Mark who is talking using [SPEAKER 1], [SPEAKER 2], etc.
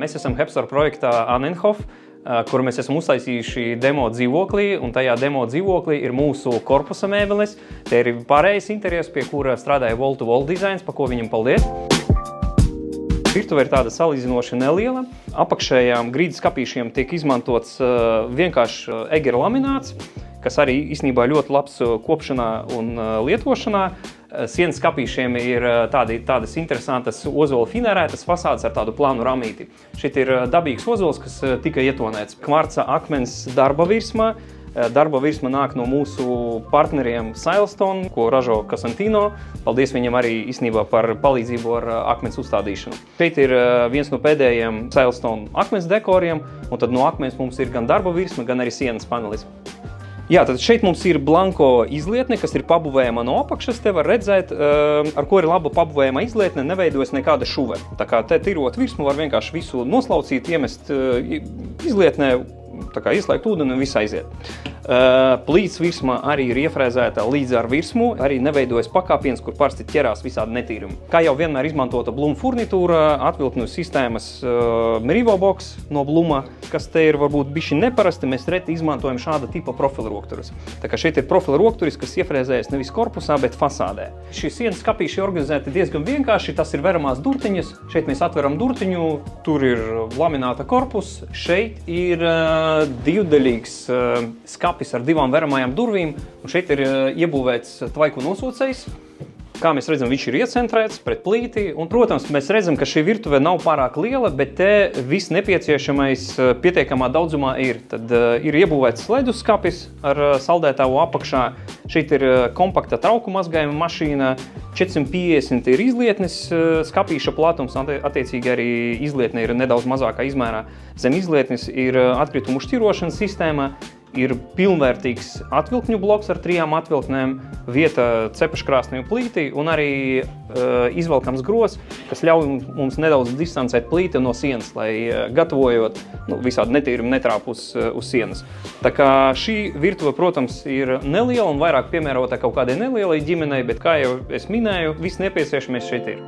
[SPEAKER 1] Mēs esam Hepstar projektā Annenhof, kur mēs esam uztaisījuši demo dzīvoklī, un tajā demo dzīvoklī ir mūsu korpusa mēbeles. Te ir pārējais interjers, pie kura strādāja wall-to-wall dizains, pa ko viņam paldies. Virtuve ir tāda salīdzinoši neliela. Apakšējām grīdas skapīšiem tiek izmantots vienkārši egera lamināts, kas arī īstenībā ļoti labs kopšanā un lietošanā. Sienas skapīšiem ir tādas interesantas ozola finērētas fasādes ar tādu plānu ramīti. Šeit ir dabīgs ozols, kas tika ietonēts kvarca akmens darba virsmā. Darba virsma nāk no mūsu partneriem Silestone, ko ražo Casantino. Paldies viņam arī īstenībā par palīdzību ar akmens uzstādīšanu. Šeit ir viens no pēdējiem Silestone akmens dekoriem, un tad no akmens mums ir gan darba virsma, gan arī sienas panelis. Jā, tad šeit mums ir blanko izlietne, kas ir pabuvējama no apakšas. Te var redzēt, ar ko ir laba pabuvējama izlietne, neveidojas nekāda šuve. Tā kā te tirot virsmu var vienkārši visu noslaucīt, iemest izlietnē, tā kā ieslēgt ūdeni un viss aiziet. Plīts virsma arī ir iefrēzēta līdz ar virsmu, arī neveidojas pakāpiens, kur parasti ķerās visādi netīrumi. Kā jau vienmēr izmantota Bluma furnitūra, atvilkņu sistēmas Merivo box no Bluma, kas te ir varbūt bišķi neparasti, mēs reti izmantojam šāda tipa profila rokturis. Tā kā šeit ir profila rokturis, kas iefrēzējas nevis korpusā, bet fasādē. Šīs sienas skapīši organizēti diezgan vienkārši, tas ir veramās durtiņas. Šeit mēs atveram durtiņu, tur ir lamināta korpus, šeit ir divdaļīgs skapis ar divām veramajām durvīm, un šeit ir iebūvēts tvaiku nosūcējs. Kā mēs redzam, viņš ir iecentrēts pret plīti, un, protams, mēs redzam, ka šī virtuve nav pārāk liela, bet te viss nepieciešamais pietiekamā daudzumā ir. Tad ir iebūvēts leduskapis ar saldētāvu apakšā, šeit ir kompakta trauku mazgājuma mašīna, 450 ir izlietnes skapīša platums, attiecīgi arī izlietne ir nedaudz mazākā izmērā. Zem izlietnes ir atkritumu šķirošanas sistēma, ir pilnvērtīgs atvilkņu bloks ar 3 atvilknēm, vieta cepeškrāsnī un plītī, un arī izvelkams gros, kas ļauj mums nedaudz distancēt plīti no sienas, lai gatavojot visādi netīrumi netrāp uz sienas. Tā kā šī virtuve, protams, ir neliela un vairāk piemērota kaut kādai nelielai ģimenei, bet, kā jau es minēju, viss nepieciešamais šeit ir.